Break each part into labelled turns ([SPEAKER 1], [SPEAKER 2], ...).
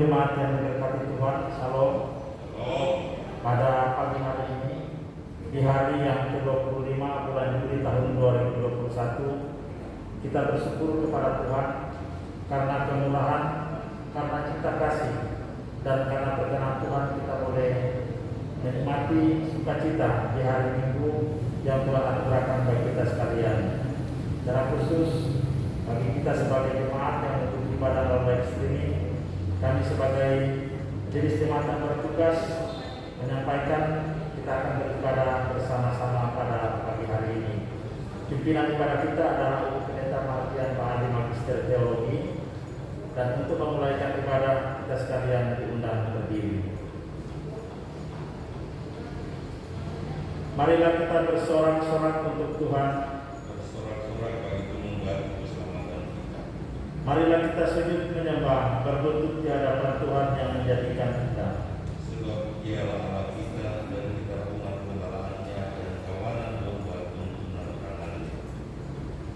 [SPEAKER 1] jemaat yang diberkati Tuhan, Shalom. Pada pagi hari ini, di hari yang ke-25 bulan Juli tahun 2021, kita bersyukur kepada Tuhan karena kemurahan, karena cinta kasih, dan karena perkenan Tuhan kita boleh menikmati sukacita di hari Minggu yang Tuhan anugerahkan bagi kita sekalian. Secara khusus bagi kita sebagai jemaat yang mengikuti ibadah dalam ini, kami sebagai majelis jemaat yang bertugas menyampaikan kita akan beribadah bersama-sama pada pagi hari ini. Pimpinan ibadah kita adalah Ibu Pendeta Martian Pak Adi Magister Teologi, dan untuk memulaikan ibadah kita sekalian diundang berdiri. Marilah kita bersorak-sorak untuk Tuhan.
[SPEAKER 2] Bersorak-sorak bagi penunggang keselamatan kita.
[SPEAKER 1] Marilah kita sujud menyembah, berlutut di hadapan Tuhan yang menjadikan kita.
[SPEAKER 2] Sebab Dialah Allah kita dan kita umat pembalaannya dan kawanan domba tuntunan tangannya.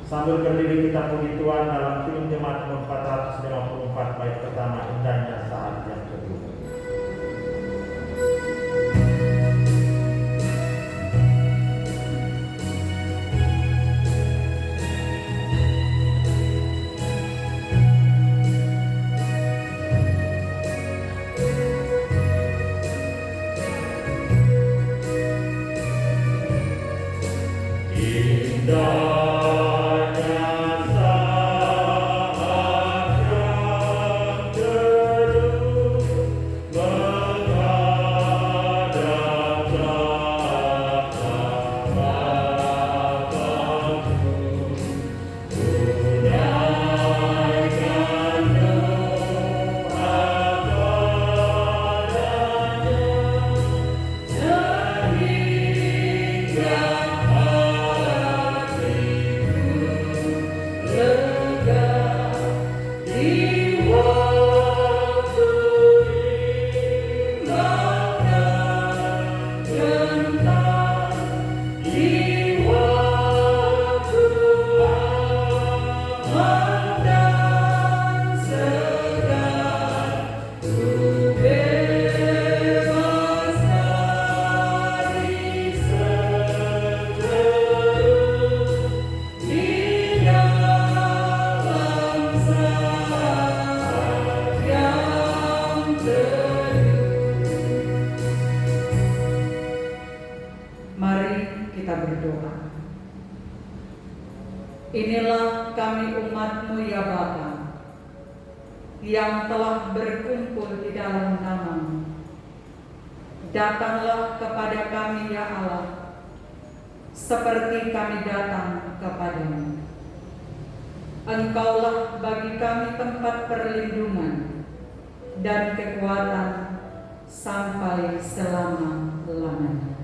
[SPEAKER 1] Sambil berdiri kita puji Tuhan dalam film Jemaat 454 bait pertama, indahnya saat yang kedua.
[SPEAKER 3] Inilah kami umat-Mu ya Bapa, yang telah berkumpul di dalam nama-Mu. Datanglah kepada kami ya Allah, seperti kami datang kepadamu. Engkaulah bagi kami tempat perlindungan dan kekuatan sampai selama-lamanya.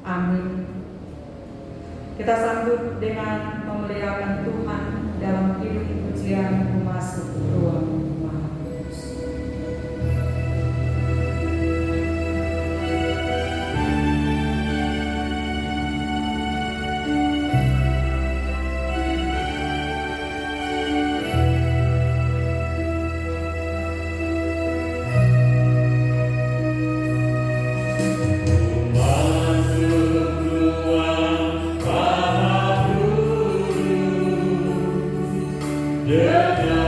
[SPEAKER 3] Amin. Kita sambut dengan memuliakan Tuhan dalam kidung pujian memasuki ruang Maha Kudus.
[SPEAKER 2] Dengan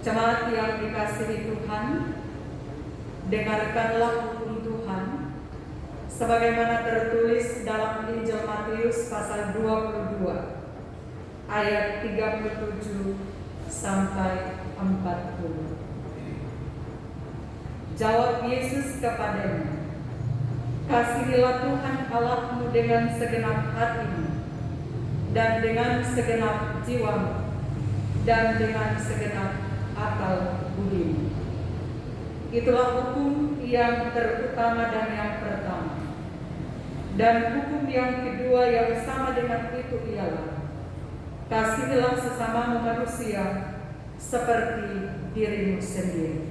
[SPEAKER 3] Jemaat yang dikasihi Tuhan, dengarkanlah hukum Tuhan sebagaimana tertulis dalam Injil Matius pasal 22 ayat 37 sampai 40. Jawab Yesus kepadanya, "Kasihilah Tuhan Allahmu dengan segenap hatimu, dan dengan segenap jiwamu, dan dengan segenap akal budimu." Itulah hukum yang terutama dan yang pertama. Dan hukum yang kedua yang sama dengan itu ialah, kasihilah sesamamu manusia seperti dirimu sendiri.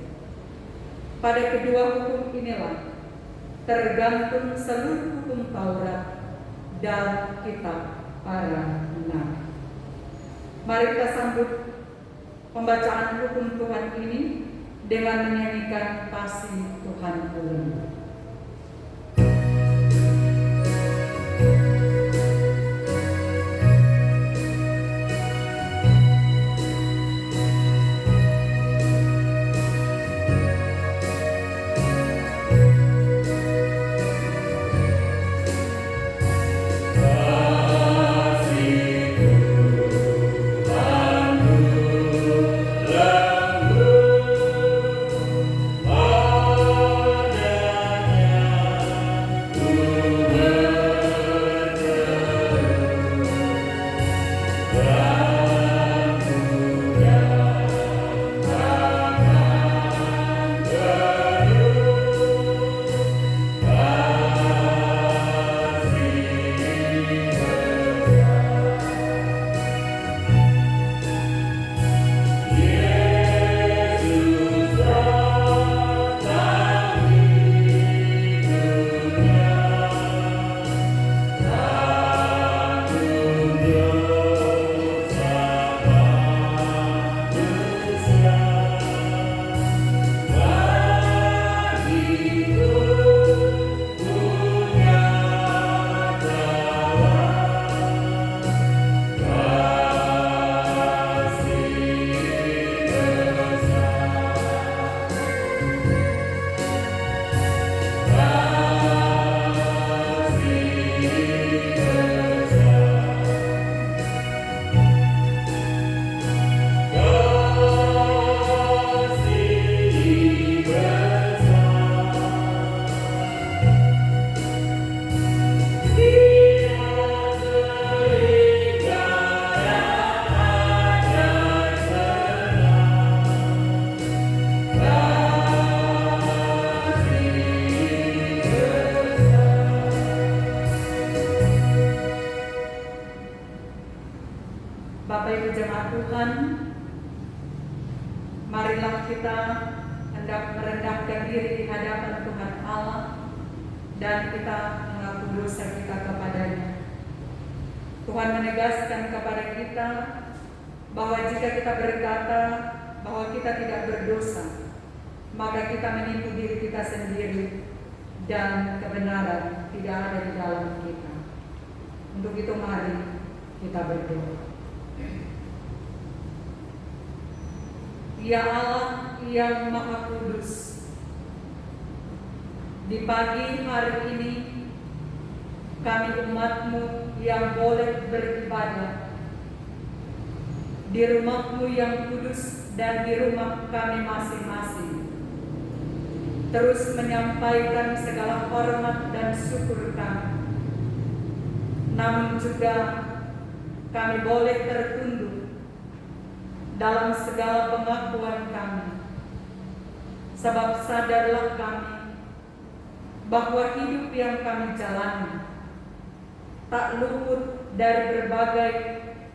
[SPEAKER 3] Pada kedua hukum inilah tergantung seluruh hukum Taurat dan kitab para nabi. Mari kita sambut pembacaan hukum Tuhan ini dengan menyanyikan Kasih Tuhan Ku. Bapak Ibu jemaat Tuhan, marilah kita hendak merendahkan diri di hadapan Tuhan Allah dan kita mengaku dosa kita kepadanya. Tuhan menegaskan kepada kita bahwa jika kita berkata bahwa kita tidak berdosa, maka kita menipu diri kita sendiri dan kebenaran tidak ada di dalam kita. Untuk itu mari kita berdoa. Ya Allah yang Maha Kudus, di pagi hari ini kami umat-Mu yang boleh beribadah di rumah-Mu yang kudus dan di rumah kami masing-masing, terus menyampaikan segala hormat dan syukur kami. Namun juga kami boleh tertunduk dalam segala pengakuan kami, sebab sadarlah kami bahwa hidup yang kami jalani tak luput dari berbagai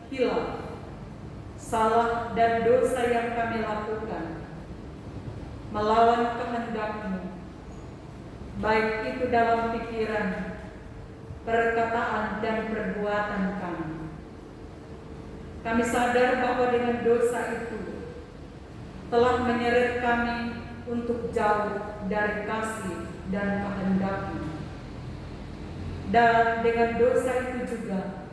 [SPEAKER 3] hilaf, salah dan dosa yang kami lakukan melawan kehendak-Mu, baik itu dalam pikiran, perkataan dan perbuatan kami. Kami sadar bahwa dengan dosa itu telah menyeret kami untuk jauh dari kasih dan kehendak-Mu. Dan dengan dosa itu juga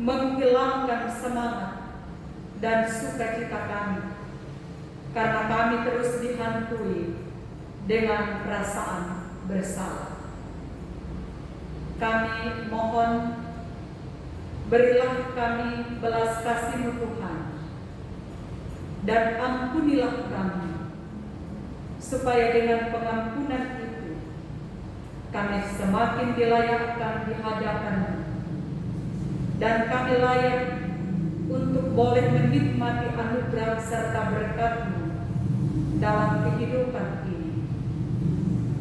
[SPEAKER 3] menghilangkan semangat dan sukacita kami karena kami terus dihantui dengan perasaan bersalah. Kami mohon, berilah kami belas kasih-Mu Tuhan, dan ampunilah kami, supaya dengan pengampunan itu kami semakin dilayakkan di hadapan-Mu, dan kami layak untuk boleh menikmati anugerah serta berkat-Mu dalam kehidupan ini.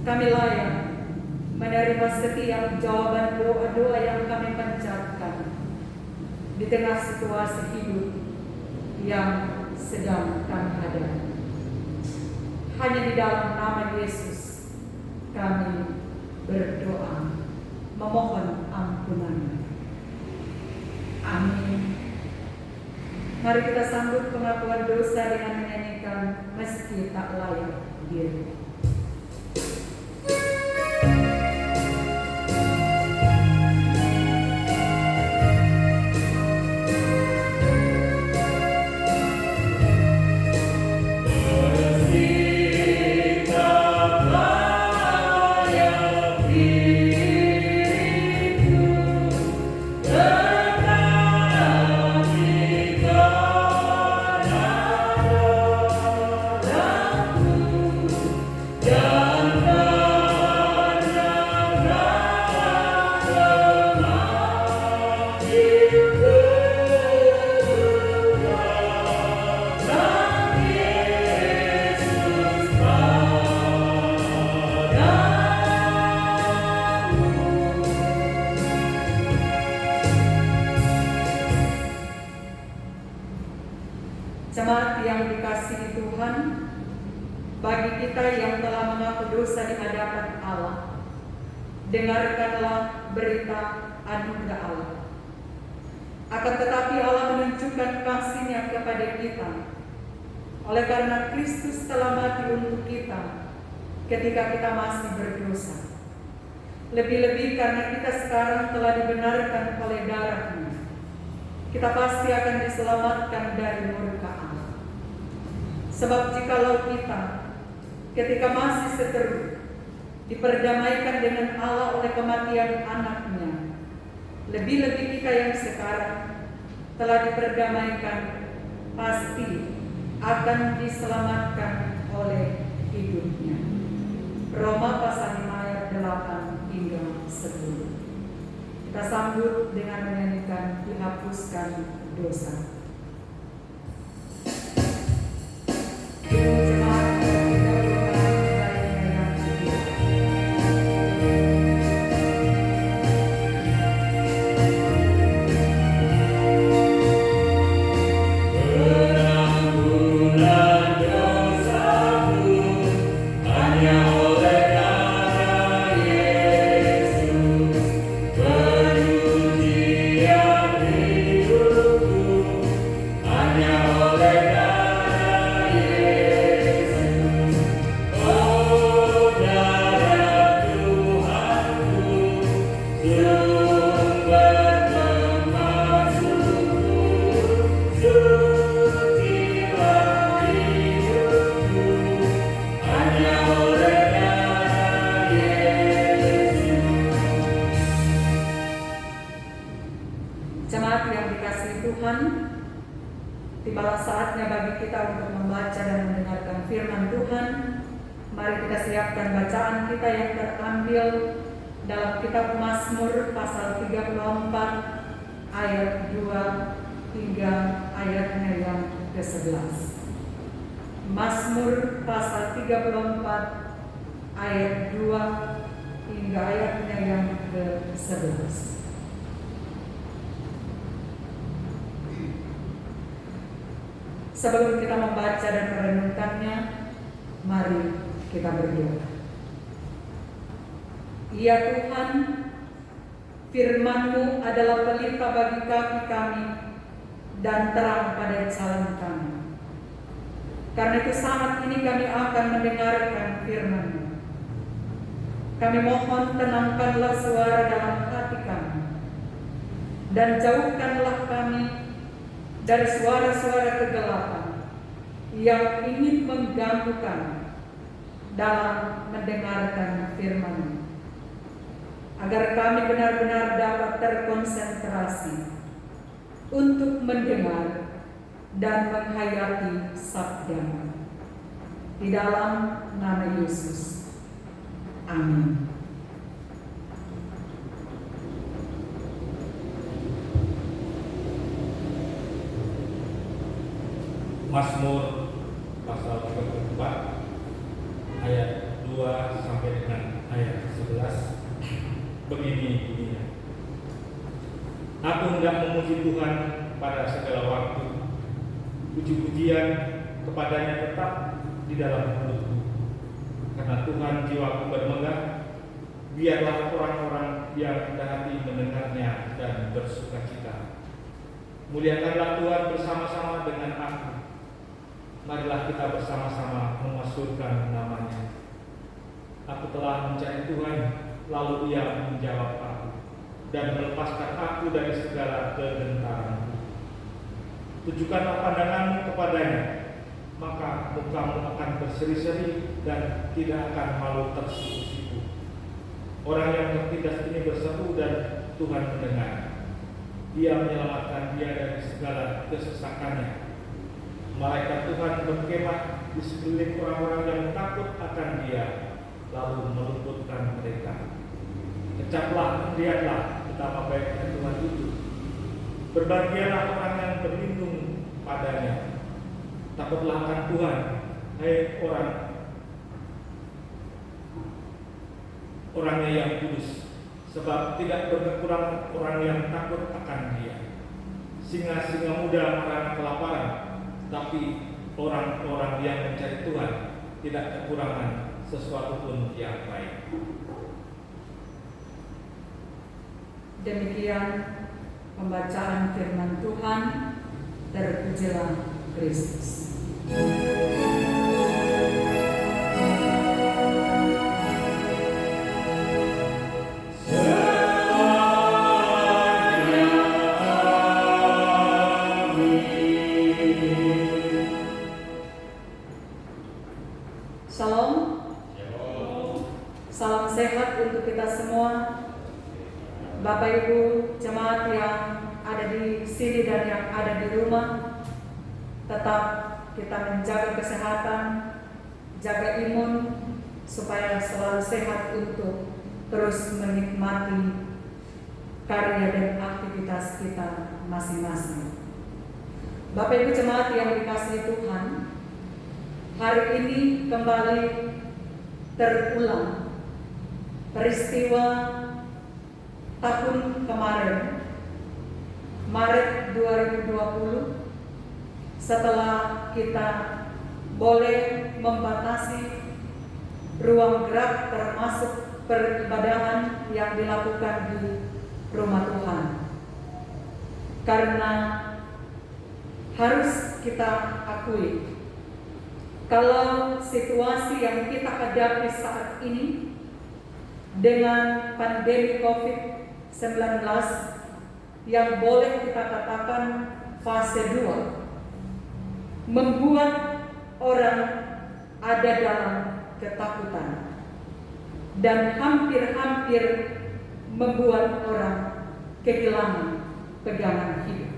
[SPEAKER 3] Kami layak menerima setiap jawaban doa-doa yang kami panjatkan di tengah situasi hidup yang sedang kami hadapi. Hanya di dalam nama Yesus kami berdoa, memohon ampunan. Amin. Mari kita sambut pengakuan dosa dengan menyanyikan Meski Tak Layak Diri. Jemaat yang dikasihi Tuhan, bagi kita yang telah mengaku dosa di hadapan Allah, dengarkanlah berita anugerah Allah. Akan tetapi Allah menunjukkan kasih-Nya kepada kita, oleh karena Kristus telah mati untuk kita ketika kita masih berdosa. Lebih-lebih karena kita sekarang telah dibenarkan oleh darah-Nya, kita pasti akan diselamatkan dari murka Allah. Sebab jikalau kita ketika masih seteru diperdamaikan dengan Allah oleh kematian anak-Nya, lebih-lebih kita yang sekarang telah diperdamaikan pasti akan diselamatkan oleh hidup-Nya. Roma pasal 5 ayat 8 hingga 10. Kita sambut dengan menyanyikan Dihapuskan Dosa. Jemaat yang dikasihi Tuhan, tibalah saatnya bagi kita untuk membaca dan mendengarkan firman Tuhan. Mari kita siapkan bacaan kita yang terambil dalam kitab Mazmur pasal 34 ayat 2 hingga ayatnya yang ke-11. Mazmur pasal 34 ayat 2 hingga ayatnya yang ke-11. Sebelum kita membaca dan merenungkannya, mari kita berdoa. Ya Tuhan, firman-Mu adalah pelita bagi kaki kami dan terang pada jalan kami. Karena itu saat ini kami akan mendengarkan firman-Mu. Kami mohon tenangkanlah suara dalam hati kami, dan jauhkanlah kami dari suara-suara kegelapan yang ingin mengganggu kami dalam mendengarkan firman-Mu, agar kami benar-benar dapat terkonsentrasi untuk mendengar dan menghayati sabda-Mu. Di dalam nama Yesus. Amin.
[SPEAKER 1] Mazmur pasal 34 ayat 2 sampai dengan ayat 11 begini bunyinya. Aku hendak memuji Tuhan pada segala waktu, puji-pujian kepadanya tetap di dalam mulutku. Karena Tuhan jiwaku bermegah, biarlah orang-orang yang rendah hati mendengarnya dan bersukacita. Muliakanlah Tuhan bersama-sama dengan aku. Marilah kita bersama-sama memasyhurkan namanya. Aku telah mencari Tuhan, lalu Ia menjawab aku dan melepaskan aku dari segala kegentaranku. Tujukanlah pandanganmu kepadanya, maka mukamu akan berseri-seri dan tidak akan malu tersipu-sipu. Orang yang tertindas ini berseru dan Tuhan mendengar. Ia menyelamatkan dia dari segala kesesakannya. Malaikat Tuhan berkemah di sekeliling orang-orang yang takut akan Dia, lalu meluputkan mereka. Kecaplah, lihatlah betapa baiknya Tuhan itu. Berbahagialah orang yang berlindung padanya. Takutlah akan Tuhan, hai orangnya yang kudus, sebab tidak berkekurangan orang yang takut akan Dia. Singa-singa muda merana kelaparan, tapi orang-orang yang mencari Tuhan tidak kekurangan sesuatu pun yang baik.
[SPEAKER 3] Demikian pembacaan firman Tuhan. Terpujilah Kristus. Salam sehat untuk kita semua. Bapak Ibu jemaat yang ada di sini dan yang ada di rumah, tetap kita menjaga kesehatan, jaga imun, supaya selalu sehat untuk terus menikmati karya dan aktivitas kita masing-masing. Bapak Ibu jemaat yang dikasihi Tuhan, hari ini kembali terulang peristiwa tahun kemarin, Maret 2020, setelah kita boleh membatasi ruang gerak termasuk peribadahan yang dilakukan di rumah Tuhan. Karena harus kita akui, kalau situasi yang kita hadapi saat ini dengan pandemi COVID-19 yang boleh kita katakan fase 2, membuat orang ada dalam ketakutan dan hampir-hampir membuat orang kehilangan pegangan hidup.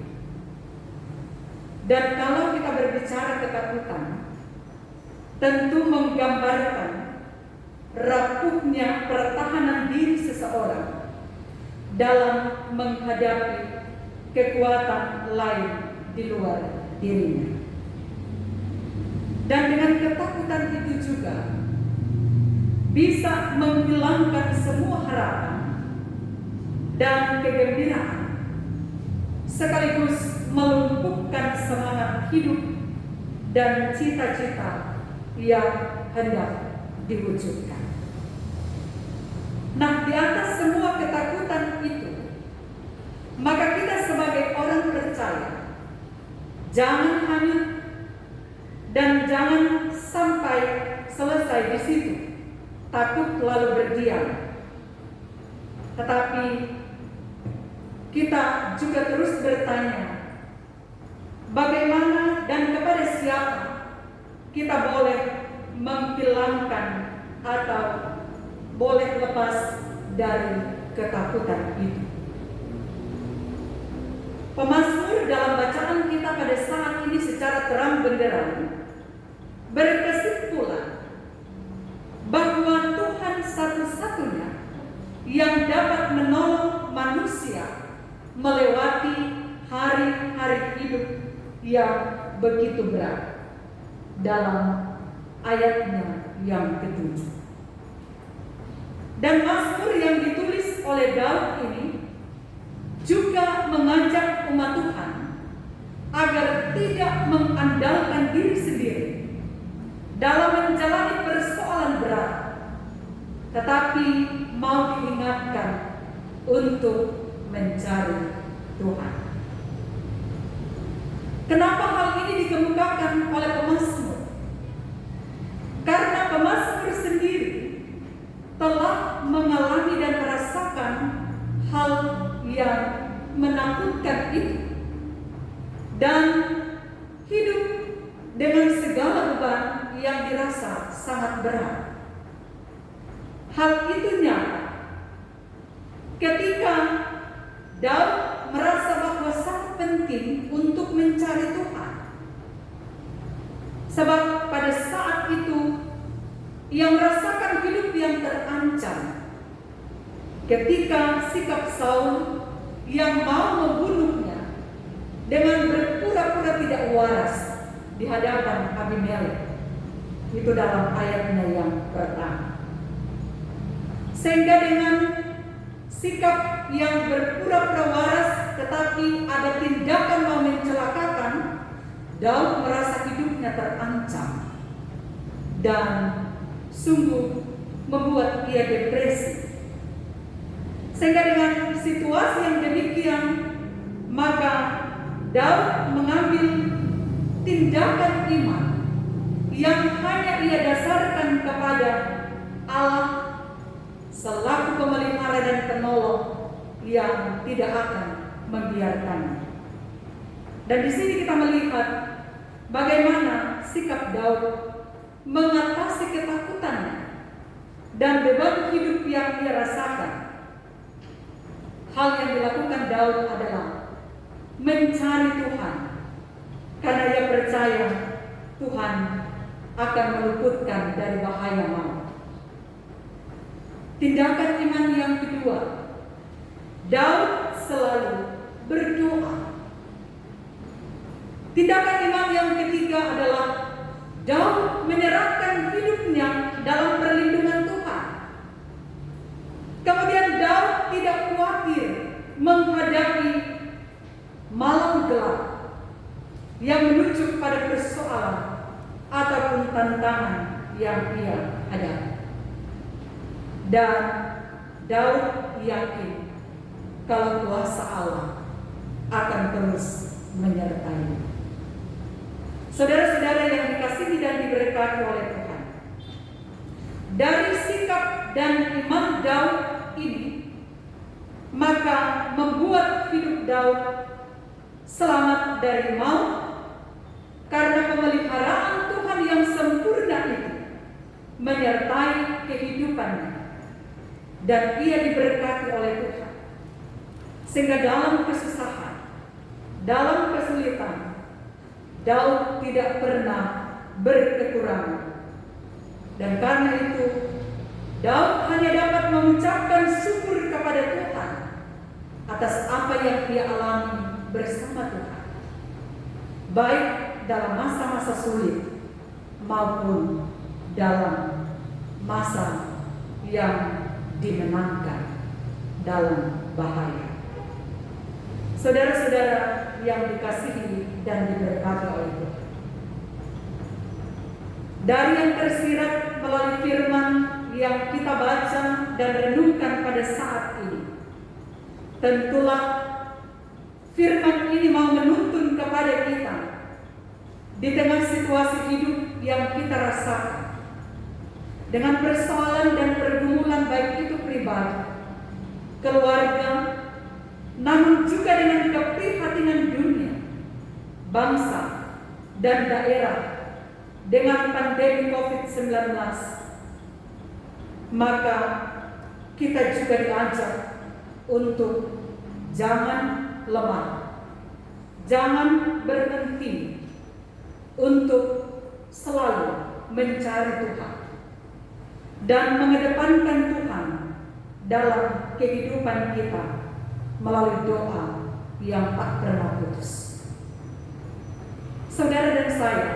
[SPEAKER 3] Dan kalau kita berbicara ketakutan, tentu menggambarkan rapuhnya pertahanan diri seseorang dalam menghadapi kekuatan lain di luar dirinya. Dan dengan ketakutan itu juga bisa menghilangkan semua harapan dan kegembiraan, sekaligus melumpuhkan semangat hidup dan cita-cita yang hendak diwujudkan. Nah, di atas semua ketakutan itu, maka kita sebagai orang percaya jangan hanyut dan jangan sampai selesai di situ, takut lalu berdiam. Tetapi kita juga terus bertanya, bagaimana dan kepada siapa kita boleh menghilangkan atau boleh lepas dari ketakutan itu. Pemazmur dalam bacaan kita pada saat ini secara terang benderang berkesimpulan bahwa Tuhan satu-satunya yang dapat menolong manusia melewati hari-hari hidup yang begitu berat dalam ayatnya yang ke-7. Dan mazmur yang ditulis oleh Daud ini juga mengajak umat Tuhan agar tidak mengandalkan diri sendiri dalam menjalani persoalan berat, tetapi mau diingatkan untuk mencari Tuhan. Kenapa hal ini dikemukakan oleh pemazmur? Karena pemazmur sendiri telah mengalami dan merasakan hal yang menakutkan itu dan hidup dengan segala beban yang dirasa sangat berat. Hal itu nyata ketika Daud merasa bahwa sangat penting untuk mencari Tuhan. Sebab pada saat itu ia merasakan hidup yang terancam ketika sikap Saul yang mau membunuhnya dengan berpura-pura tidak waras di hadapan Abimelek. Itu dalam ayatnya yang pertama. Sehingga dengan sikap yang berpura-pura waras tetapi ada tindakan mau mencelakakan, Daud merasa hidupnya terancam dan sungguh membuat ia depresi. Sehingga dengan situasi yang demikian, maka Daud mengambil tindakan iman yang hanya ia dasarkan kepada Allah selaku pemelihara dan penolong yang tidak akan membiarkannya. Dan di sini kita melihat bagaimana sikap Daud mengatasi ketakutannya dan beban hidup yang ia rasakan. Hal yang dilakukan Daud adalah mencari Tuhan, karena ia percaya Tuhan akan meluputkan dari bahaya maut. Tindakan iman yang kedua, Daud selalu berdoa. Tindakan iman yang ketiga adalah Daud menyerahkan hidupnya dalam perlindungan Tuhan. Kemudian Daud tidak khawatir menghadapi malam gelap yang menuju pada persoalan ataupun tantangan yang ia hadapi. Dan Daud yakin kalau kuasa Allah akan terus menyertai. Saudara-saudara yang dikasihi dan diberkati oleh Tuhan, dari sikap dan iman Daud ini, maka membuat hidup Daud selamat dari maut, karena pemeliharaan Tuhan yang sempurna itu menyertai kehidupannya, dan ia diberkati oleh Tuhan. Sehingga dalam kesusahan, dalam kesulitan, Daud tidak pernah berkekurangan. Dan karena itu Daud hanya dapat mengucapkan syukur kepada Tuhan atas apa yang ia alami bersama Tuhan, baik dalam masa-masa sulit maupun dalam masa yang dimenangkan dalam bahaya. Saudara-saudara yang dikasihi dan diberkati oleh Tuhan, dari yang tersirat melalui firman yang kita baca dan renungkan pada saat ini, tentulah firman ini mau menuntun kepada kita di tengah situasi hidup yang kita rasakan, dengan persoalan dan pergumulan baik itu pribadi, keluarga, namun juga dengan keprihatinan dunia, bangsa, dan daerah, dengan pandemi COVID-19, maka kita juga diajak untuk jangan lemah, jangan berhenti untuk selalu mencari Tuhan dan mengedepankan Tuhan dalam kehidupan kita melalui doa yang tak pernah putus. Saudara dan saya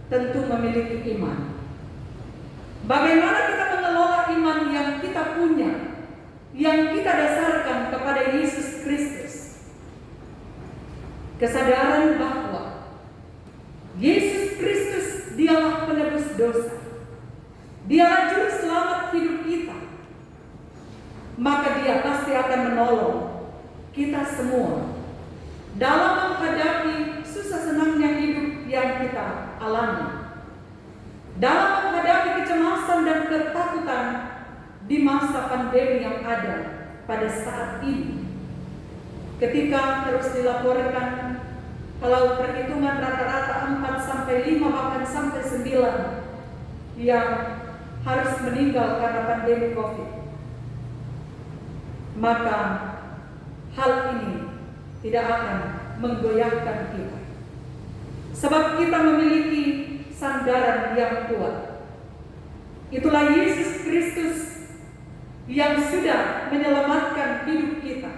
[SPEAKER 3] tentu memiliki iman. Bagaimana kita mengelola iman yang kita punya, yang kita dasarkan kepada Yesus Kristus? Kesadaran bahwa Yesus Kristus dialah penebus dosa, dialah juru selamat hidup kita, maka Dia pasti akan menolong kita semua dalam menghadapi susah senangnya hidup yang kita alami, dalam menghadapi kecemasan dan ketakutan di masa pandemi yang ada pada saat ini. Ketika terus dilaporkan kalau perhitungan rata-rata 4-5 bahkan sampai 9 yang harus meninggal karena pandemi COVID, maka hal ini tidak akan menggoyahkan kita, sebab kita memiliki sandaran yang kuat. Itulah Yesus Kristus yang sudah menyelamatkan hidup kita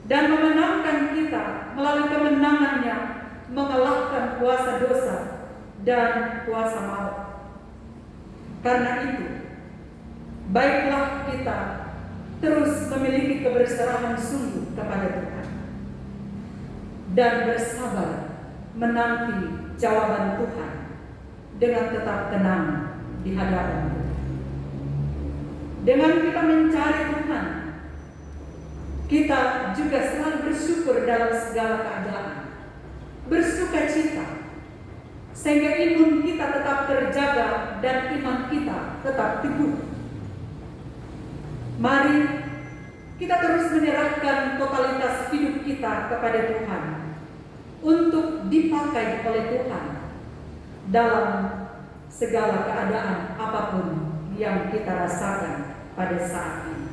[SPEAKER 3] dan memenangkan kita melalui kemenangannya mengalahkan kuasa dosa dan kuasa maut. Karena itu, baiklah kita terus memiliki keberserahan sungguh kepada Tuhan dan bersabar menanti jawaban Tuhan dengan tetap tenang di hadapan Tuhan. Dengan kita mencari Tuhan, kita juga selalu bersyukur dalam segala keadaan, bersuka cita, sehingga imun kita tetap terjaga dan iman kita tetap teguh. Mari kita terus menyerahkan totalitas hidup kita kepada Tuhan untuk dipakai oleh Tuhan dalam segala keadaan apapun yang kita rasakan pada saat ini,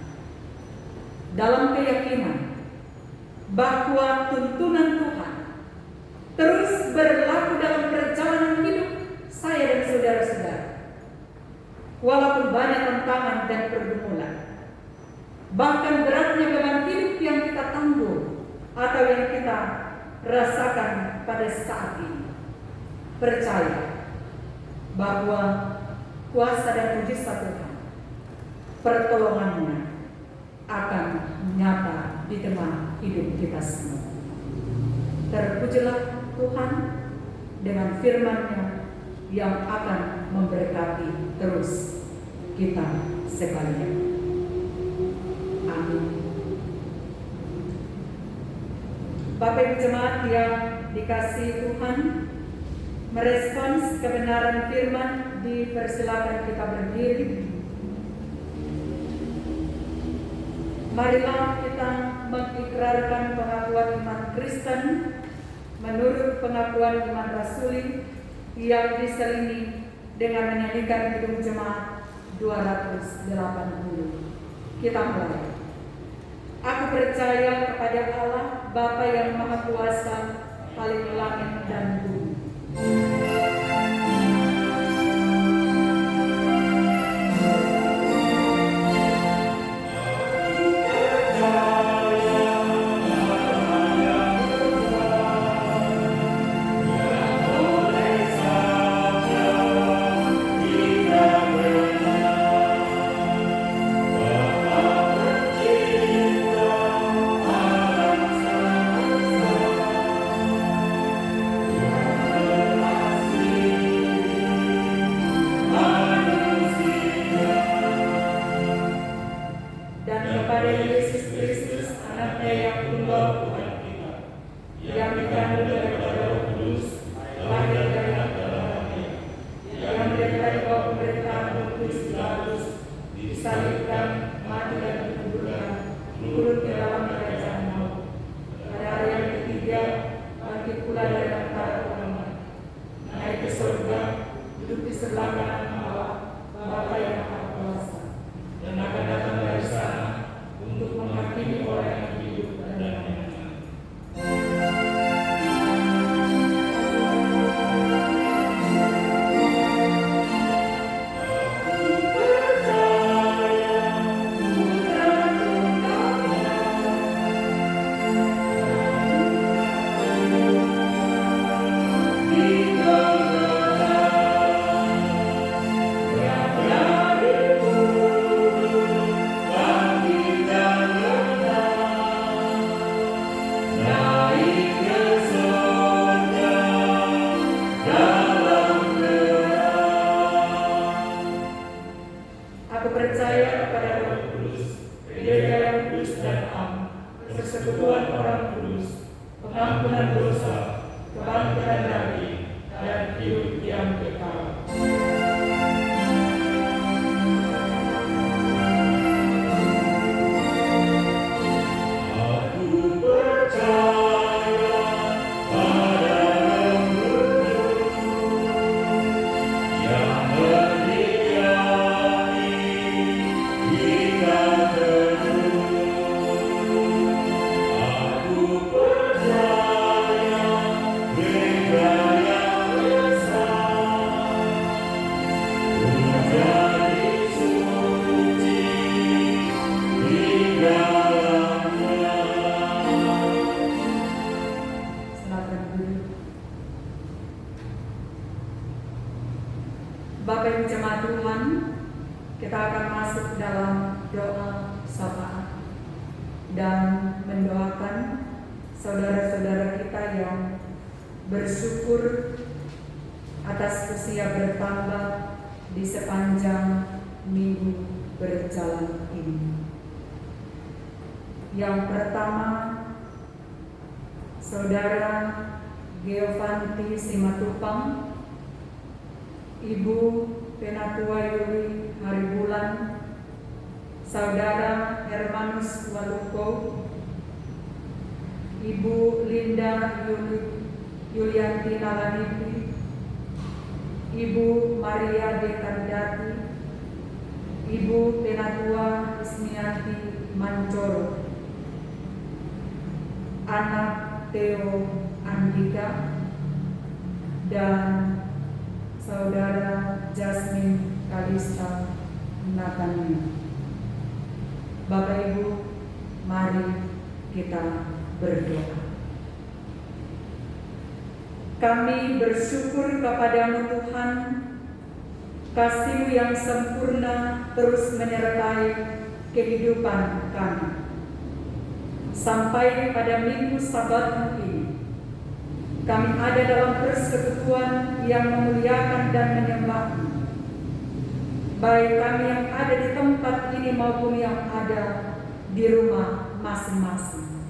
[SPEAKER 3] dalam keyakinan bahwa tuntunan Tuhan terus berlaku dalam perjalanan hidup saya dan saudara-saudara. Walaupun banyak tantangan dan pergumulan, bahkan beratnya beban hidup yang kita tanggung atau yang kita rasakan pada saat ini, percaya bahwa kuasa dan mujizat Tuhan, pertolongannya akan nyata di tengah hidup kita semua. Terpujilah Tuhan dengan firman-Nya yang akan memberkati terus kita sekalian. Amin. Bapak Ibu Jemaat yang dikasihi Tuhan, merespons kebenaran firman, dipersilakan kita berdiri. Marilah kita mengikrarkan pengakuan iman Kristen menurut pengakuan iman Rasuli yang diselingi dengan menyanyikan Kidung Jemaat 280. Kita mulai. Aku percaya kepada Allah, Bapa yang Maha Kuasa, Khalik langit dan bumi.
[SPEAKER 4] Terima
[SPEAKER 3] duduk di sebelah kanan Allah, Bapa yang Maha Kuasa, dan akan datang dari sana untuk menghakimi orang yang hidup dan yang mati. Aku percaya kepada Roh Kudus, gereja yang kudus dan am, persekutuan orang kudus, pengampunan dosa, kebangkitan dari dan hidup yang kekal. Bapak yang jemaat Tuhan, kita akan masuk dalam doa syafaat dan mendoakan saudara-saudara kita yang bersyukur atas usia bertambah di sepanjang minggu berjalan ini. Yang pertama, Saudara Geovanti Simatupang, Ibu Penatua Yuli Haribulan, Saudara Hermanus Waluko, Ibu Linda Yulianti Nalanipi, Ibu Maria Dekandati, Ibu Penatua Ismiati Mancoro, anak Theo Andika, dan Saudara Jasmine Kalista Natania. Bapak Ibu, mari kita berdoa. Kami bersyukur kepadamu Tuhan, kasih-Mu yang sempurna terus menyertai kehidupan kami. Sampai pada minggu Sabat ini, kami ada dalam persekutuan yang memuliakan dan menyembah-Mu. Baik kami yang ada di tempat ini maupun yang ada di rumah masing-masing.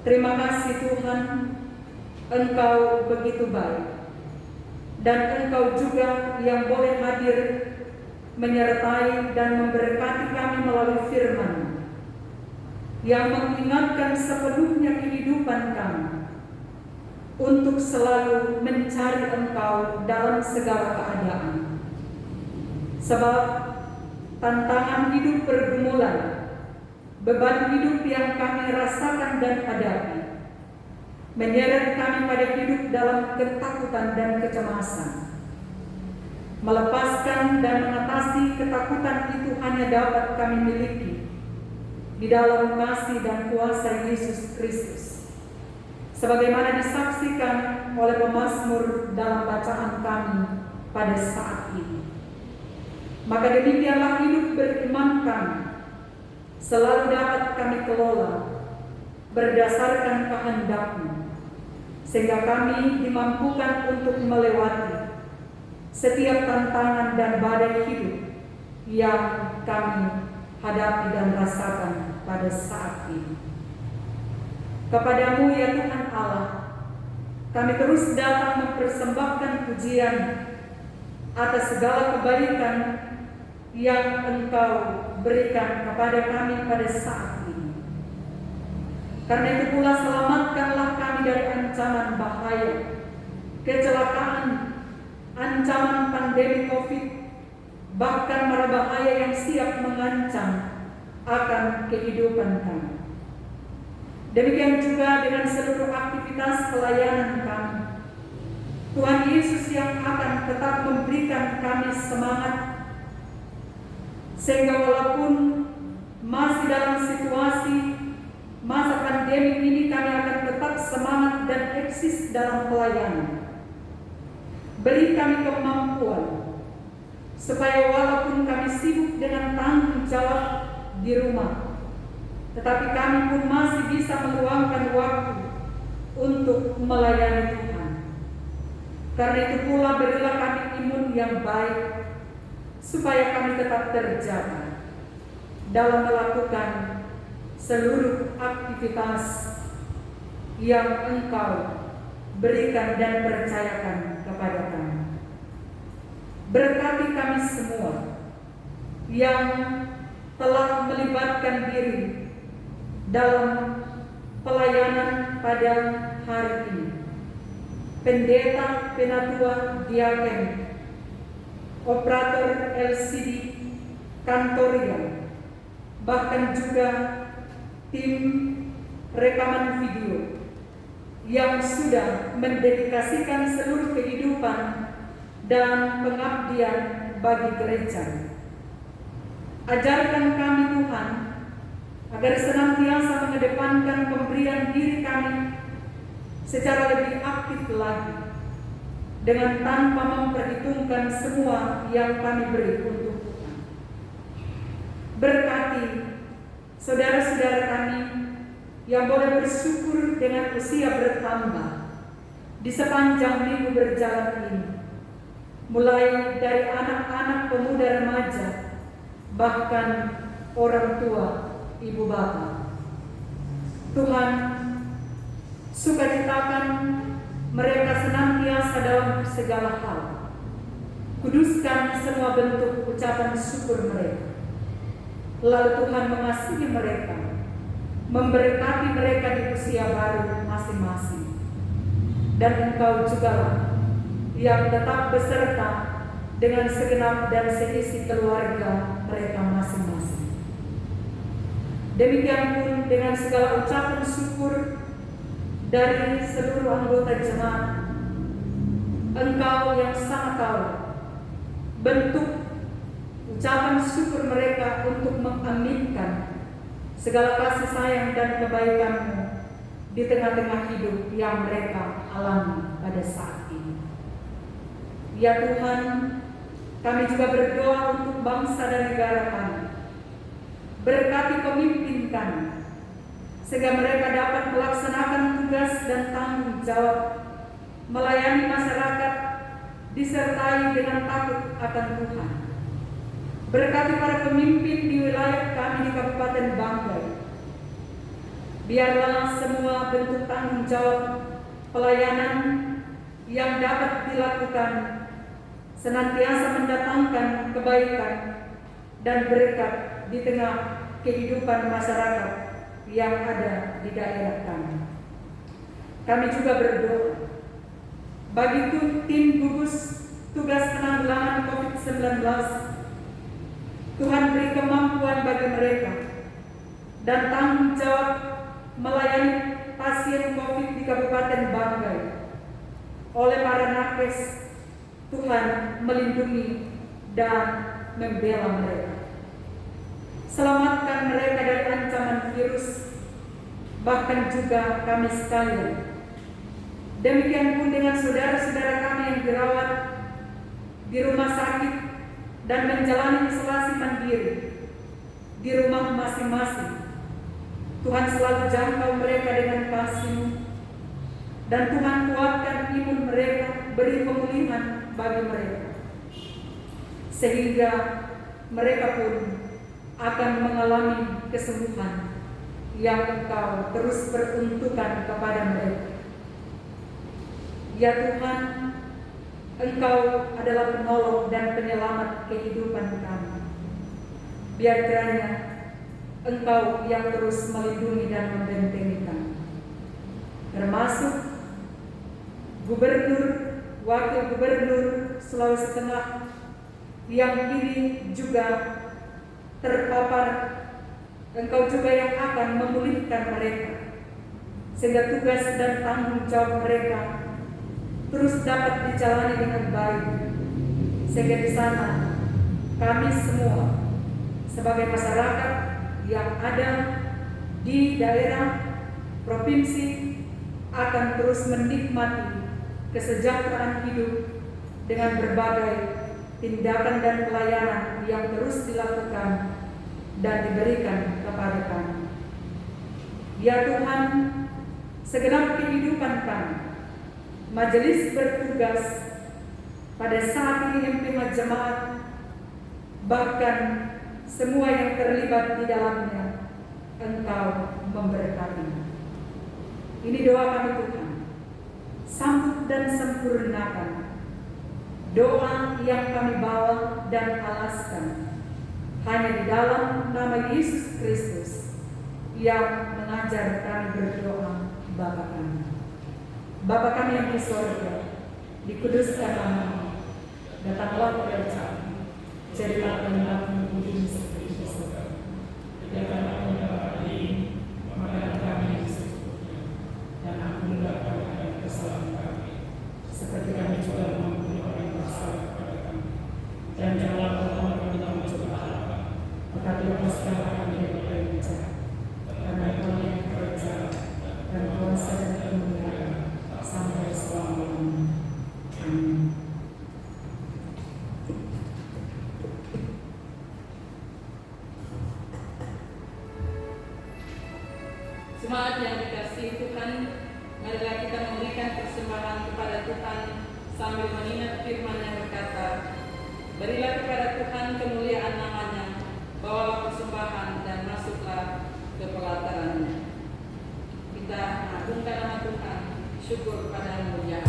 [SPEAKER 3] Terima kasih Tuhan, Engkau begitu baik. Dan Engkau juga yang boleh hadir menyertai dan memberkati kami melalui firman-Mu, yang mengingatkan sepenuhnya kehidupan kami untuk selalu mencari Engkau dalam segala keadaan. Sebab tantangan hidup pergumulan, beban hidup yang kami rasakan dan hadapi, menyeret kami pada hidup dalam ketakutan dan kecemasan. Melepaskan dan mengatasi ketakutan itu hanya dapat kami miliki di dalam kasih dan kuasa Yesus Kristus, sebagaimana disaksikan oleh pemazmur dalam bacaan kami pada saat ini. Maka demikianlah hidup beriman kami selalu dapat kami kelola berdasarkan kehendak-Mu, sehingga kami dimampukan untuk melewati setiap tantangan dan badai hidup yang kami hadapi dan rasakan pada saat ini. Kepadamu ya Tuhan Allah, kami terus datang mempersembahkan pujian atas segala kebaikan yang Engkau berikan kepada kami pada saat ini. Karena itu pula selamatkanlah kami dari ancaman bahaya, kecelakaan, ancaman pandemi COVID, bahkan mara bahaya yang siap mengancam akan kehidupan kami. Demikian juga dengan seluruh aktivitas pelayanan kami. Tuhan Yesus yang akan tetap memberikan kami semangat, sehingga walaupun masih dalam situasi masa pandemi ini, kami akan tetap semangat dan eksis dalam pelayanan. Beri kami kemampuan, supaya walaupun kami sibuk dengan tanggung jawab di rumah, tetapi kami pun masih bisa meluangkan waktu untuk melayani Tuhan. Karena itu pula berilah kami imun yang baik, supaya kami tetap terjaga dalam melakukan seluruh aktivitas yang Engkau berikan dan percayakan kepada kami. Berkati kami semua yang telah melibatkan diri dalam pelayanan pada hari ini. Pendeta, penatua, diaken, operator LCD, kantoria, bahkan juga tim rekaman video yang sudah mendedikasikan seluruh kehidupan dan pengabdian bagi gereja. Ajarkan kami Tuhan, agar senantiasa mengedepankan pemberian diri kami secara lebih aktif lagi, dengan tanpa memperhitungkan semua yang kami beri untuk Tuhan. Berkati saudara-saudara kami yang boleh bersyukur dengan usia bertambah di sepanjang minggu berjalan ini, mulai dari anak-anak, pemuda, remaja, bahkan orang tua, ibu bapa. Tuhan, sukacitakan mereka senantiasa dalam segala hal. Kuduskan semua bentuk ucapan syukur mereka. Lalu Tuhan mengasihi mereka, memberkati mereka di usia baru masing-masing. Dan Engkau jugalah yang tetap beserta dengan segenap dan seisi keluarga mereka masing-masing. Demikian pun dengan segala ucapan syukur dari seluruh anggota jemaat, Engkau yang Sang tahu bentuk ucapan syukur mereka untuk mengaminkan segala kasih sayang dan kebaikan-Mu di tengah-tengah hidup yang mereka alami pada saat ini. Ya Tuhan, kami juga berdoa untuk bangsa dan negara kami. Berkati pemimpin kami, sehingga mereka dapat melaksanakan tugas dan tanggung jawab melayani masyarakat disertai dengan takut akan Tuhan. Berkati para pemimpin di wilayah kami di Kabupaten Banggai. Biarlah semua bentuk tanggung jawab pelayanan yang dapat dilakukan senantiasa mendatangkan kebaikan dan berkat di tengah kehidupan masyarakat yang ada di daerah kami. Kami juga berdoa bagi tim gugus tugas penanggulangan COVID-19. Tuhan beri kemampuan bagi mereka dan tanggung jawab melayani pasien COVID di Kabupaten Banggai. Oleh para nakes, Tuhan melindungi dan membela mereka. Selamatkan mereka dari ancaman virus, bahkan juga kami sekalian. Demikian pun dengan saudara-saudara kami yang dirawat di rumah sakit dan menjalani isolasi mandiri di rumah masing-masing. Tuhan selalu jangkau mereka dengan kasih-Mu, dan Tuhan kuatkan imun mereka, beri pemulihan bagi mereka, sehingga mereka pun akan mengalami kesembuhan yang Engkau terus peruntukkan kepada mereka. Ya Tuhan, Engkau adalah penolong dan penyelamat kehidupan kami. Biar kiranya Engkau yang terus melindungi dan membentengi kami, termasuk Gubernur Wakil Gubernur Sulawesi Tengah yang kini juga terpapar, Engkau juga yang akan memulihkan mereka, sehingga tugas dan tanggung jawab mereka terus dapat dijalani dengan baik, sehingga di sana kami semua sebagai masyarakat yang ada di daerah provinsi akan terus menikmati kesejahteraan hidup dengan berbagai tindakan dan pelayanan yang terus dilakukan dan diberikan kepada kami. Ya Tuhan, segenap kehidupan kami, majelis bertugas pada saat ini MPH Jemaat, bahkan semua yang terlibat di dalamnya, Engkau memberkati. Ini doa kami Tuhan, sambut dan sempurnakan doa yang kami bawa dan alaskan hanya di dalam nama Yesus Kristus yang mengajar kami berdoa. Bapa kami, Bapa kami yang di sorga, dikuduskan nama-Mu, datanglah kerajaan-Mu, jadilah kehendak-Mu di bumi seperti di surga. Berikanlah kami hari ini makanan kami yang secukupnya, dan ampunilah kami akan kesalahan kami, seperti kami juga mengampuni orang yang bersalah kepada kami. Dan janganlah membawa kami dalam cobaan, tetapi lepaskanlah kami dari yang jahat. Karena Engkau yang kerajaan dan kuasa dan kemuliaan sampai selama-lamanya. Amin.
[SPEAKER 4] Jemaat yang dikasihi Tuhan, marilah kita memberikan persembahan kepada Tuhan sambil mengingat firman yang berkata, berilah kepada Tuhan kemuliaan nama-Nya, bawalah persembahan dan masuklah ke pelataran-Nya. Kita mengagungkan nama Tuhan, syukur pada Yang Mulia.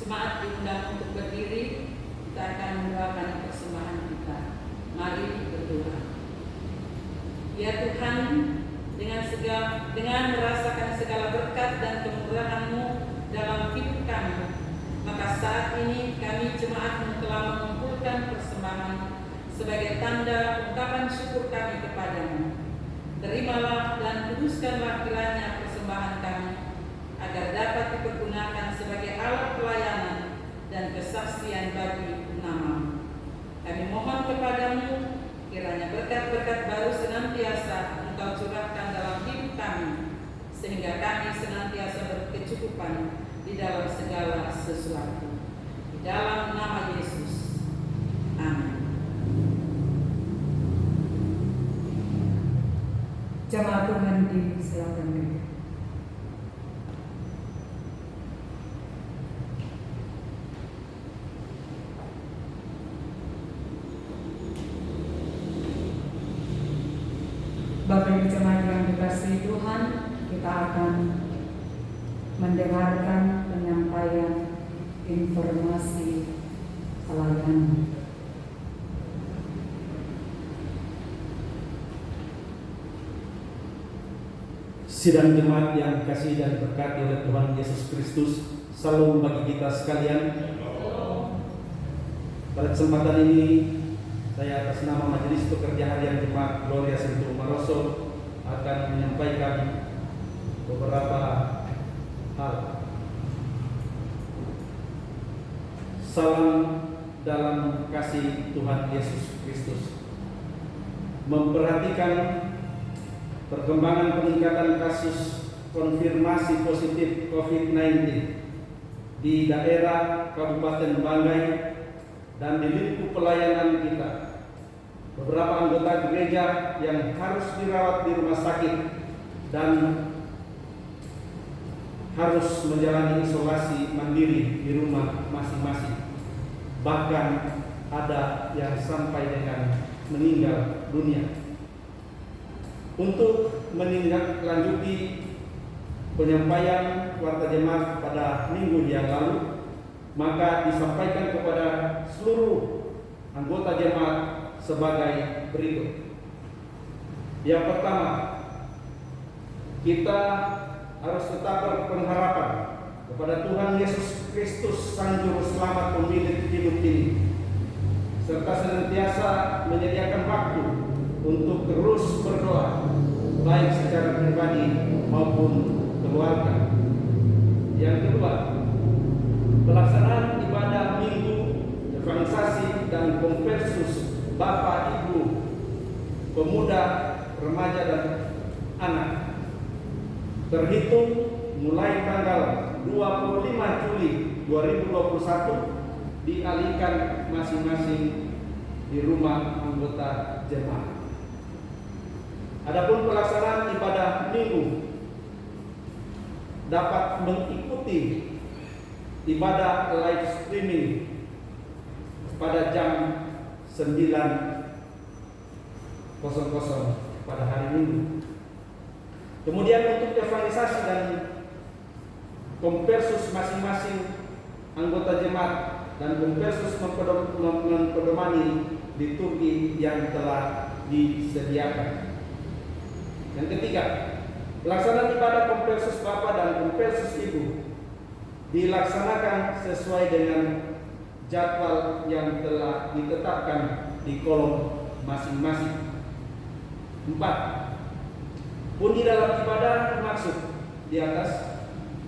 [SPEAKER 4] Jemaat diundang untuk berdiri, kita akan mendoakan persembahan kita. Mari berdoa. Ya Tuhan, dengan merasakan segala berkat dan kemurahan-Mu dalam hidup kami, maka saat ini kami jemaat-Mu telah mengumpulkan persembahan sebagai tanda ungkapan syukur kami kepadamu. Terimalah dan kuduskanlah kiranya persembahan kami, agar dapat dipergunakan sebagai alat pelayanan dan kesaksian bagi nama-Mu. Kami mohon kepadamu, kiranya berkat-berkat baru senantiasa Engkau curahkan dalam hidup kami, sehingga kami senantiasa berkecukupan di dalam segala sesuatu. Di dalam nama Yesus. Amin.
[SPEAKER 3] Jemaat Tuhan disilakan duduk. Bapak Ibu jemaat yang dikasihi Tuhan, kita akan mendengarkan penyampaian informasi pelayanan.
[SPEAKER 5] Sidang jemaat yang dikasihi dan berkati oleh Tuhan Yesus Kristus, salam bagi kita sekalian. Pada kesempatan ini, saya atas nama Majelis Pekerja Harian Jemaat Gloria Sentul Maroso akan menyampaikan beberapa hal. Salam dalam kasih Tuhan Yesus Kristus. Memperhatikan perkembangan peningkatan kasus konfirmasi positif COVID-19 di daerah Kabupaten Banggai dan di lingkup pelayanan kita. Beberapa anggota gereja yang harus dirawat di rumah sakit dan harus menjalani isolasi mandiri di rumah masing-masing. Bahkan ada yang sampai dengan meninggal dunia. Untuk menindaklanjuti penyampaian warta jemaat pada minggu yang lalu, maka disampaikan kepada seluruh anggota jemaat sebagai berikut. Yang pertama, kita harus tetap berpengharapan kepada Tuhan Yesus Kristus, Sang Juru Selamat pemilik hidup ini, serta senantiasa menyediakan waktu untuk terus berdoa, baik secara pribadi maupun keluarga. Yang kedua, pelaksanaan ibadah minggu, evangelisasi dan konversus Bapak, Ibu, pemuda, remaja dan anak terhitung mulai tanggal 25 Juli 2021 dialihkan masing-masing di rumah anggota jemaat. Adapun pelaksanaan ibadah minggu dapat mengikuti ibadah live streaming pada jam 9.00 pada hari Minggu. Kemudian untuk evangelisasi dan konversus masing-masing anggota jemaat dan konversus mempedomani liturgi yang telah disediakan. Yang ketiga, pelaksanaan ibadah konversus Bapa dan konversus Ibu dilaksanakan sesuai dengan jadwal yang telah ditetapkan di kolom masing-masing. 4. Pundi dalam ibadah maksud di atas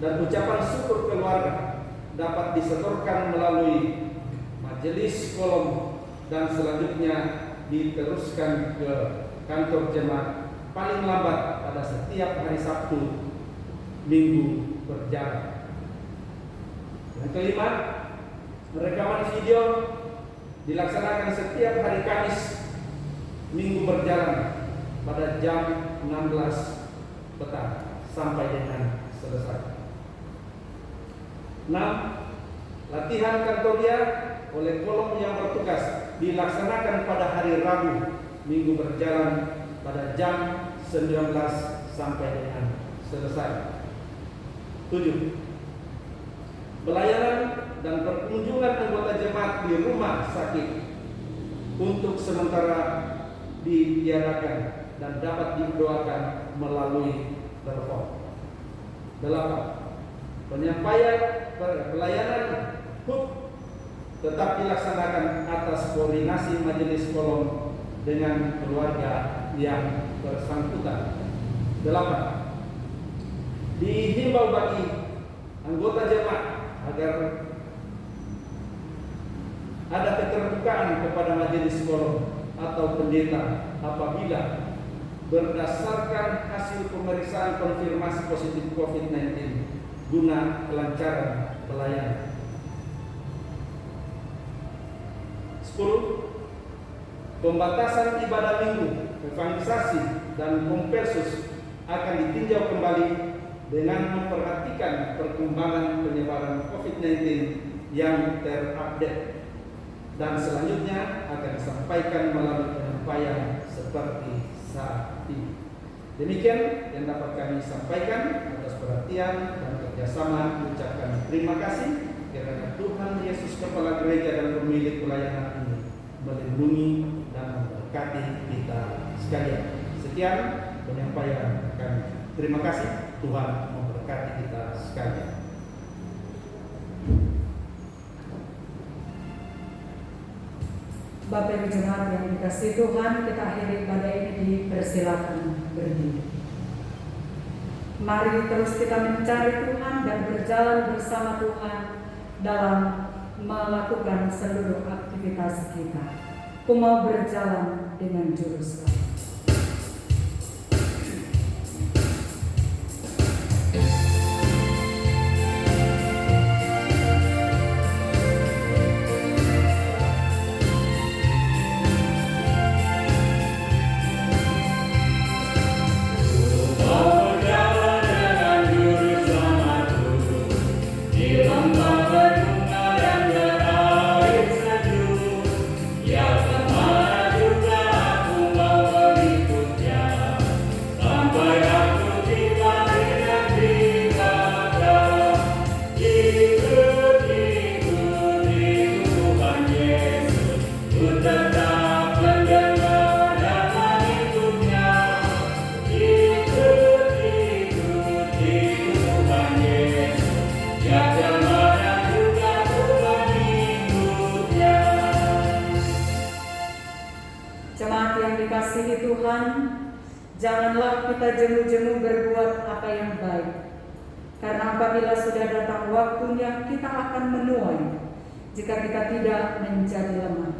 [SPEAKER 5] dan ucapan syukur keluarga dapat disetorkan melalui majelis kolom dan selanjutnya diteruskan ke kantor jemaat paling lambat pada setiap hari Sabtu minggu berjalan. Yang kelima, rekaman video dilaksanakan setiap hari Kamis minggu berjalan pada jam 16 petang sampai dengan selesai. 6. Latihan kantoria oleh kolom yang bertugas dilaksanakan pada hari Rabu minggu berjalan pada jam 19 sampai dengan selesai. 7. Pelayanan dan perkunjungan anggota jemaat di rumah sakit untuk sementara ditiadakan dan dapat didoakan melalui telepon. 8. Penyampaian pelayanan HUB tetap dilaksanakan atas koordinasi majelis kolom dengan keluarga yang bersangkutan. 8. Dihimbau bagi anggota jemaat agar ada keterbukaan kepada majelis kolom atau pendeta apabila berdasarkan hasil pemeriksaan konfirmasi positif COVID-19 guna kelancaran pelayanan. 10. Pembatasan ibadah minggu, evangelisasi dan Kompersus akan ditinjau kembali dengan memperhatikan perkembangan penyebaran COVID-19 yang terupdate, dan selanjutnya akan disampaikan melalui penyampaian seperti saat ini. Demikian yang dapat kami sampaikan. Atas perhatian dan kerjasama ucapkan terima kasih. Kiranya Tuhan Yesus Kepala Gereja dan pemilik pelayanan ini melindungi dan memberkati kita sekalian. Sekian penyampaian kami. Terima kasih. Tuhan memberkati kita sekalian.
[SPEAKER 3] Bapak Ibu Jemaat yang dikasihi Tuhan, kita akhiri ibadah ini, dipersilakan berdiri. Mari terus kita mencari Tuhan dan berjalan bersama Tuhan dalam melakukan seluruh aktivitas kita. Ku mau berjalan dengan juru selamat. Jemaat yang dikasihi Tuhan, janganlah kita jemu-jemu berbuat apa yang baik, karena apabila sudah datang waktunya kita akan menuai jika kita tidak menjadi lemah.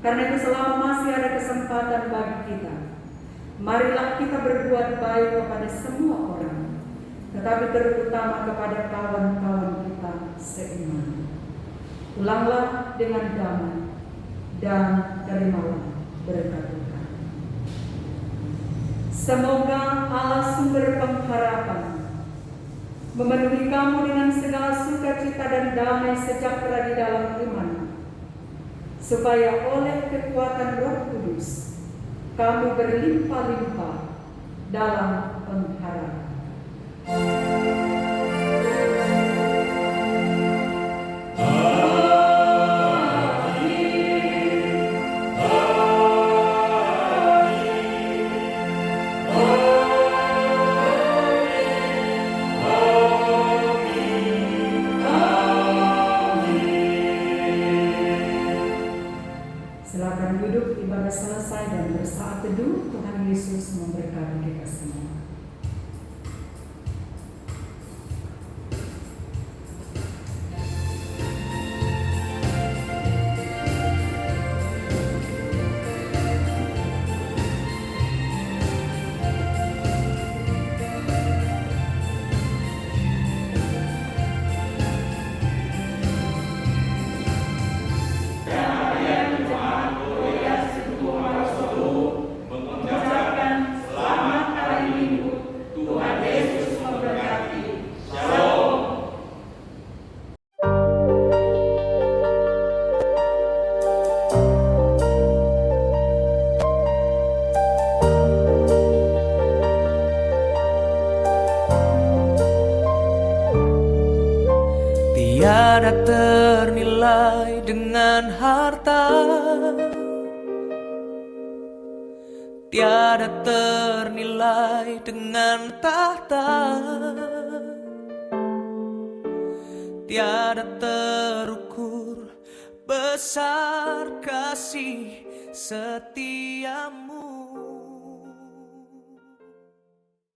[SPEAKER 3] Karena itu selama masih ada kesempatan bagi kita, marilah kita berbuat baik kepada semua orang, tetapi terutama kepada kawan-kawan kita seiman. Pulanglah dengan damai dan terimalah berkat Tuhan. Semoga Allah sumber pengharapan memenuhi kamu dengan segala sukacita dan damai sejahtera di dalam iman, supaya oleh kekuatan Roh Kudus kamu berlimpah-limpah dalam pengharapan. Silakan duduk, ibadah selesai dan bersaat teduh. Tuhan Yesus memberkati kita semua.
[SPEAKER 6] Tiada ternilai dengan harta, tiada ternilai dengan tahta, tiada terukur besar kasih setiamu.